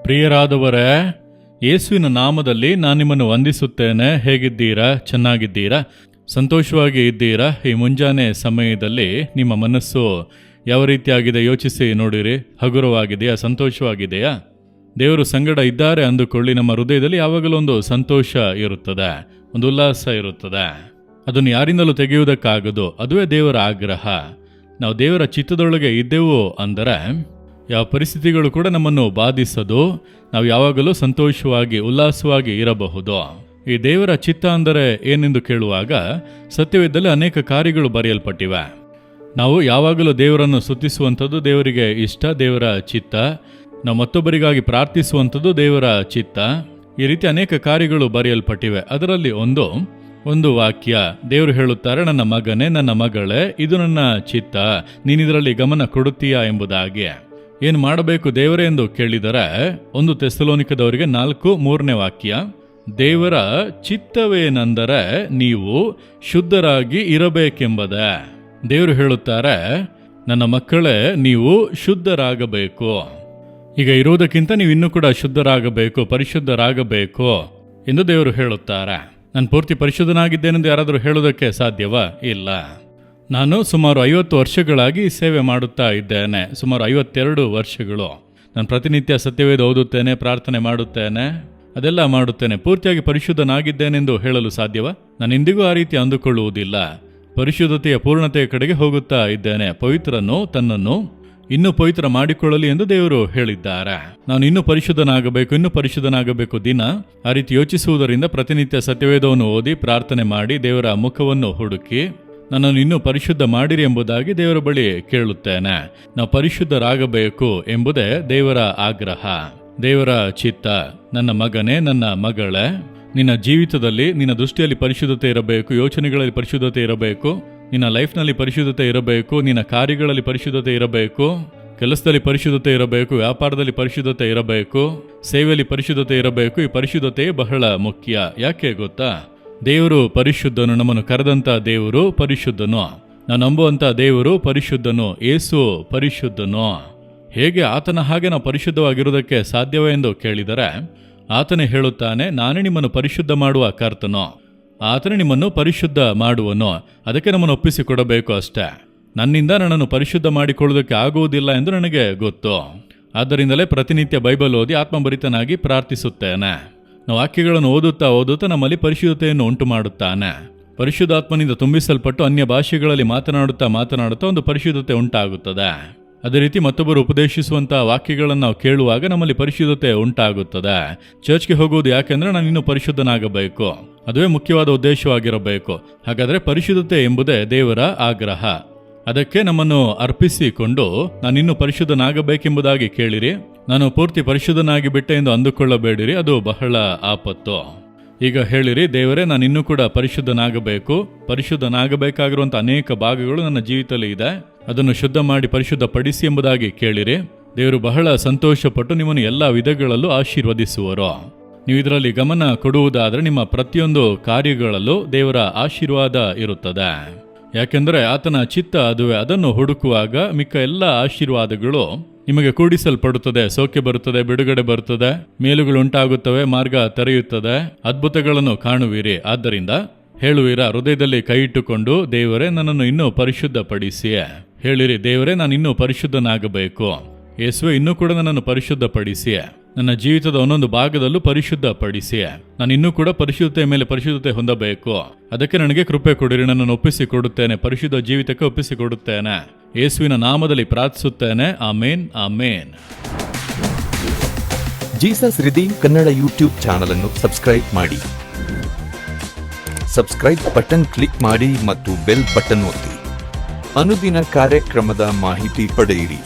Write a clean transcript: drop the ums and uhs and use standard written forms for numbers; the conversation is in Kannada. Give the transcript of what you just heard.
ಪ್ರಿಯರಾದವರೇ, ಯೇಸುವಿನ ನಾಮದಲ್ಲಿ ನಾನು ನಿಮ್ಮನ್ನು ವಂದಿಸುತ್ತೇನೆ. ಹೇಗಿದ್ದೀರಾ? ಚೆನ್ನಾಗಿದ್ದೀರಾ? ಸಂತೋಷವಾಗಿ ಇದ್ದೀರಾ? ಈ ಮುಂಜಾನೆ ಸಮಯದಲ್ಲಿ ನಿಮ್ಮ ಮನಸ್ಸು ಯಾವ ರೀತಿಯಾಗಿದೆ ಯೋಚಿಸಿ ನೋಡಿರಿ. ಹಗುರವಾಗಿದೆಯಾ? ಸಂತೋಷವಾಗಿದೆಯಾ? ದೇವರು ಸಂಗಡ ಇದ್ದಾರೆ ಅಂದುಕೊಳ್ಳಿ. ನಮ್ಮ ಹೃದಯದಲ್ಲಿ ಯಾವಾಗಲೂ ಒಂದು ಸಂತೋಷ ಇರುತ್ತದೆ, ಒಂದು ಉಲ್ಲಾಸ ಇರುತ್ತದೆ. ಅದನ್ನು ಯಾರಿಂದಲೂ ತೆಗೆಯುವುದಕ್ಕಾಗದು. ಅದುವೇ ದೇವರ ಆಗ್ರಹ. ನಾವು ದೇವರ ಚಿತ್ತದೊಳಗೆ ಇದ್ದೆವು ಅಂದರೆ ಯಾವ ಪರಿಸ್ಥಿತಿಗಳು ಕೂಡ ನಮ್ಮನ್ನು ಬಾಧಿಸದು. ನಾವು ಯಾವಾಗಲೂ ಸಂತೋಷವಾಗಿ ಉಲ್ಲಾಸವಾಗಿ ಇರಬಹುದು. ಈ ದೇವರ ಚಿತ್ತ ಅಂದರೆ ಏನೆಂದು ಕೇಳುವಾಗ ಸತ್ಯವೇದದಲ್ಲಿ ಅನೇಕ ಕಾರ್ಯಗಳು ಬರೆಯಲ್ಪಟ್ಟಿವೆ. ನಾವು ಯಾವಾಗಲೂ ದೇವರನ್ನು ಸ್ತುತಿಸುವಂಥದ್ದು ದೇವರಿಗೆ ಇಷ್ಟ, ದೇವರ ಚಿತ್ತ. ನಾವು ಮತ್ತೊಬ್ಬರಿಗಾಗಿ ಪ್ರಾರ್ಥಿಸುವಂಥದ್ದು ದೇವರ ಚಿತ್ತ. ಈ ರೀತಿ ಅನೇಕ ಕಾರ್ಯಗಳು ಬರೆಯಲ್ಪಟ್ಟಿವೆ. ಅದರಲ್ಲಿ ಒಂದು ವಾಕ್ಯ ದೇವರು ಹೇಳುತ್ತಾರೆ, ನನ್ನ ಮಗನೇ, ನನ್ನ ಮಗಳೇ, ಇದು ನನ್ನ ಚಿತ್ತ, ನೀನಿದರಲ್ಲಿ ಗಮನ ಕೊಡುತ್ತೀಯಾ ಎಂಬುದಾಗಿ. ಏನು ಮಾಡಬೇಕು ದೇವರೇ ಎಂದು ಕೇಳಿದರೆ 1 ಥೆಸಲೋನಿಕದವರಿಗೆ 4:3 ವಾಕ್ಯ, ದೇವರ ಚಿತ್ತವೇನೆಂದರೆ ನೀವು ಶುದ್ಧರಾಗಿ ಇರಬೇಕೆಂಬುದೇ. ದೇವರು ಹೇಳುತ್ತಾರೆ, ನನ್ನ ಮಕ್ಕಳೇ, ನೀವು ಶುದ್ಧರಾಗಬೇಕು. ಈಗ ಇರುವುದಕ್ಕಿಂತ ನೀವು ಇನ್ನೂ ಕೂಡ ಶುದ್ಧರಾಗಬೇಕು, ಪರಿಶುದ್ಧರಾಗಬೇಕು ಎಂದು ದೇವರು ಹೇಳುತ್ತಾರೆ. ನಾನು ಪೂರ್ತಿ ಪರಿಶುದ್ಧನಾಗಿದ್ದೇನೆಂದು ಯಾರಾದರೂ ಹೇಳುವುದಕ್ಕೆ ಸಾಧ್ಯವಾ? ಇಲ್ಲ. ನಾನು ಸುಮಾರು 50 ವರ್ಷಗಳಾಗಿ ಸೇವೆ ಮಾಡುತ್ತಾ ಇದ್ದೇನೆ. ಸುಮಾರು 52 ವರ್ಷಗಳು. ನಾನು ಪ್ರತಿನಿತ್ಯ ಸತ್ಯವೇದ ಓದುತ್ತೇನೆ, ಪ್ರಾರ್ಥನೆ ಮಾಡುತ್ತೇನೆ, ಅದೆಲ್ಲ ಮಾಡುತ್ತೇನೆ. ಪೂರ್ತಿಯಾಗಿ ಪರಿಶುದ್ಧನಾಗಿದ್ದೇನೆಂದು ಹೇಳಲು ಸಾಧ್ಯವಾ? ನಾನು ಇಂದಿಗೂ ಆ ರೀತಿ ಅಂದುಕೊಳ್ಳುವುದಿಲ್ಲ. ಪರಿಶುದ್ಧತೆಯ ಪೂರ್ಣತೆಯ ಕಡೆಗೆ ಹೋಗುತ್ತಾ ಇದ್ದೇನೆ. ಪವಿತ್ರನು ತನ್ನನ್ನು ಇನ್ನೂ ಪವಿತ್ರ ಮಾಡಿಕೊಳ್ಳಲಿ ಎಂದು ದೇವರು ಹೇಳಿದ್ದಾರೆ. ನಾನು ಇನ್ನೂ ಪರಿಶುದ್ಧನಾಗಬೇಕು ದಿನ ಆ ರೀತಿ ಯೋಚಿಸುವುದರಿಂದ ಪ್ರತಿನಿತ್ಯ ಸತ್ಯವೇದವನ್ನು ಓದಿ ಪ್ರಾರ್ಥನೆ ಮಾಡಿ ದೇವರ ಮುಖವನ್ನು ಹುಡುಕಿ ನನ್ನನ್ನು ಇನ್ನೂ ಪರಿಶುದ್ಧ ಮಾಡಿರಿ ಎಂಬುದಾಗಿ ದೇವರ ಬಳಿ ಕೇಳುತ್ತೇನೆ. ನಾವು ಪರಿಶುದ್ಧರಾಗಬೇಕು ಎಂಬುದೇ ದೇವರ ಆಗ್ರಹ, ದೇವರ ಚಿತ್ತ. ನನ್ನ ಮಗನೇ, ನನ್ನ ಮಗಳೇ, ನಿನ್ನ ಜೀವಿತದಲ್ಲಿ ನಿನ್ನ ದೃಷ್ಟಿಯಲ್ಲಿ ಪರಿಶುದ್ಧತೆ ಇರಬೇಕು, ಯೋಚನೆಗಳಲ್ಲಿ ಪರಿಶುದ್ಧತೆ ಇರಬೇಕು, ನಿನ್ನ ಲೈಫ್ನಲ್ಲಿ ಪರಿಶುದ್ಧತೆ ಇರಬೇಕು, ನಿನ್ನ ಕಾರ್ಯಗಳಲ್ಲಿ ಪರಿಶುದ್ಧತೆ ಇರಬೇಕು, ಕೆಲಸದಲ್ಲಿ ಪರಿಶುದ್ಧತೆ ಇರಬೇಕು, ವ್ಯಾಪಾರದಲ್ಲಿ ಪರಿಶುದ್ಧತೆ ಇರಬೇಕು, ಸೇವೆಯಲ್ಲಿ ಪರಿಶುದ್ಧತೆ ಇರಬೇಕು. ಈ ಪರಿಶುದ್ಧತೆ ಬಹಳ ಮುಖ್ಯ. ಯಾಕೆ ಗೊತ್ತಾ? ದೇವರು ಪರಿಶುದ್ಧನು. ನಮ್ಮನ್ನು ಕರೆದಂಥ ದೇವರು ಪರಿಶುದ್ಧನು. ನಾವು ನಂಬುವಂಥ ದೇವರು ಪರಿಶುದ್ಧನು. ಯೇಸು ಪರಿಶುದ್ಧನು. ಹೇಗೆ ಆತನ ಹಾಗೆ ನಾವು ಪರಿಶುದ್ಧವಾಗಿರುವುದಕ್ಕೆ ಸಾಧ್ಯವೇ ಎಂದು ಕೇಳಿದರೆ ಆತನೇ ಹೇಳುತ್ತಾನೆ, ನಾನೇ ನಿಮ್ಮನ್ನು ಪರಿಶುದ್ಧ ಮಾಡುವ ಕರ್ತನು. ಆತನೇ ನಿಮ್ಮನ್ನು ಪರಿಶುದ್ಧ ಮಾಡುವನು. ಅದಕ್ಕೆ ನಮ್ಮನ್ನು ಒಪ್ಪಿಸಿಕೊಡಬೇಕು ಅಷ್ಟೇ. ನನ್ನಿಂದ ನನ್ನನ್ನು ಪರಿಶುದ್ಧ ಮಾಡಿಕೊಳ್ಳುವುದಕ್ಕೆ ಆಗುವುದಿಲ್ಲ ಎಂದು ನನಗೆ ಗೊತ್ತು. ಆದ್ದರಿಂದಲೇ ಪ್ರತಿನಿತ್ಯ ಬೈಬಲ್ ಓದಿ ಆತ್ಮಭರಿತನಾಗಿ ಪ್ರಾರ್ಥಿಸುತ್ತೇನೆ. ನಾವು ವಾಕ್ಯಗಳನ್ನು ಓದುತ್ತಾ ನಮ್ಮಲ್ಲಿ ಪರಿಶುದ್ಧತೆಯನ್ನು ಉಂಟು ಮಾಡುತ್ತಾನೆ. ಪರಿಶುದ್ಧಾತ್ಮನಿಂದ ತುಂಬಿಸಲ್ಪಟ್ಟು ಅನ್ಯ ಭಾಷೆಗಳಲ್ಲಿ ಮಾತನಾಡುತ್ತಾ ಒಂದು ಪರಿಶುದ್ಧತೆ ಉಂಟಾಗುತ್ತದೆ. ಅದೇ ರೀತಿ ಮತ್ತೊಬ್ಬರು ಉಪದೇಶಿಸುವಂತಹ ವಾಕ್ಯಗಳನ್ನು ನಾವು ಕೇಳುವಾಗ ನಮ್ಮಲ್ಲಿ ಪರಿಶುದ್ಧತೆ ಉಂಟಾಗುತ್ತದೆ. ಚರ್ಚ್ಗೆ ಹೋಗುವುದು ಯಾಕೆಂದ್ರೆ ನಾನು ಇನ್ನೂ ಪರಿಶುದ್ಧನಾಗಬೇಕು. ಅದುವೇ ಮುಖ್ಯವಾದ ಉದ್ದೇಶವಾಗಿರಬೇಕು. ಹಾಗಾದರೆ ಪರಿಶುದ್ಧತೆ ಎಂಬುದೇ ದೇವರ ಆಗ್ರಹ. ಅದಕ್ಕೆ ನಮ್ಮನ್ನು ಅರ್ಪಿಸಿಕೊಂಡು ನಾನಿನ್ನೂ ಪರಿಶುದ್ಧನಾಗಬೇಕೆಂಬುದಾಗಿ ಕೇಳಿರಿ. ನಾನು ಪೂರ್ತಿ ಪರಿಶುದ್ಧನಾಗಿ ಬಿಟ್ಟೆ ಎಂದು ಅಂದುಕೊಳ್ಳಬೇಡಿರಿ, ಅದು ಬಹಳ ಆಪತ್ತು. ಈಗ ಹೇಳಿರಿ, ದೇವರೇ, ನಾನು ಇನ್ನೂ ಕೂಡ ಪರಿಶುದ್ಧನಾಗಬೇಕು. ಪರಿಶುದ್ಧನಾಗಬೇಕಾಗಿರುವಂಥ ಅನೇಕ ಭಾಗಗಳು ನನ್ನ ಜೀವಿತದಲ್ಲಿ ಇದೆ, ಅದನ್ನು ಶುದ್ಧ ಮಾಡಿ ಪರಿಶುದ್ಧಪಡಿಸಿ ಎಂಬುದಾಗಿ ಕೇಳಿರಿ. ದೇವರು ಬಹಳ ಸಂತೋಷಪಟ್ಟು ನಿಮ್ಮನ್ನು ಎಲ್ಲ ವಿಧಗಳಲ್ಲೂ ಆಶೀರ್ವದಿಸುವರು. ನೀವು ಇದರಲ್ಲಿ ಗಮನ ಕೊಡುವುದಾದರೆ ನಿಮ್ಮ ಪ್ರತಿಯೊಂದು ಕಾರ್ಯಗಳಲ್ಲೂ ದೇವರ ಆಶೀರ್ವಾದ ಇರುತ್ತದೆ. ಯಾಕೆಂದರೆ ಆತನ ಚಿತ್ತ ಅದುವೇ. ಅದನ್ನು ಹುಡುಕುವಾಗ ಮಿಕ್ಕ ಎಲ್ಲ ಆಶೀರ್ವಾದಗಳು ನಿಮಗೆ ಕೂಡಿಸಲ್ಪಡುತ್ತದೆ. ಸೌಖ್ಯ ಬರುತ್ತದೆ, ಬಿಡುಗಡೆ ಬರುತ್ತದೆ, ಮೇಲುಗಳು ಉಂಟಾಗುತ್ತವೆ, ಮಾರ್ಗ ತೆರೆಯುತ್ತದೆ, ಅದ್ಭುತಗಳನ್ನು ಕಾಣುವಿರಿ. ಆದ್ದರಿಂದ ಹೇಳುವಿರ, ಹೃದಯದಲ್ಲಿ ಕೈ ಇಟ್ಟುಕೊಂಡು, ದೇವರೇ, ನನ್ನನ್ನು ಇನ್ನೂ ಪರಿಶುದ್ಧಪಡಿಸಿ. ಹೇಳಿರಿ, ದೇವರೇ, ನಾನು ಇನ್ನೂ ಪರಿಶುದ್ಧನಾಗಬೇಕು. ಯೇಸುವೆ, ಇನ್ನೂ ಕೂಡ ನನ್ನನ್ನು ಪರಿಶುದ್ಧಪಡಿಸಿ. ನನ್ನ ಜೀವಿತದ ಒಂದೊಂದು ಭಾಗದಲ್ಲೂ ಪರಿಶುದ್ಧಪಡಿಸಿ. ನಾನು ಇನ್ನೂ ಕೂಡ ಪರಿಶುದ್ಧತೆಯ ಮೇಲೆ ಪರಿಶುದ್ಧತೆ ಹೊಂದಬೇಕು. ಅದಕ್ಕೆ ನನಗೆ ಕೃಪೆ ಕೊಡಿರಿ. ನನ್ನನ್ನು ಒಪ್ಪಿಸಿಕೊಡುತ್ತೇನೆ, ಪರಿಶುದ್ಧ ಜೀವಿತಕ್ಕೆ ಒಪ್ಪಿಸಿಕೊಡುತ್ತೇನೆ. ಯೇಸುವಿನ ನಾಮದಲ್ಲಿ ಪ್ರಾರ್ಥಿಸುತ್ತೇನೆ. ಆಮೇನ್, ಆಮೇನ್. ಜೀಸಸ್ ರಿದೀಮ್ ಕನ್ನಡ ಯೂಟ್ಯೂಬ್ ಚಾನಲ್ ಅನ್ನು ಸಬ್ಸ್ಕ್ರೈಬ್ ಮಾಡಿ. ಸಬ್ಸ್ಕ್ರೈಬ್ ಬಟನ್ ಕ್ಲಿಕ್ ಮಾಡಿ ಮತ್ತು ಬೆಲ್ ಬಟನ್ ಒತ್ತಿ. ಅನುದಿನ ಕಾರ್ಯಕ್ರಮದ ಮಾಹಿತಿ ಪಡೆಯಿರಿ.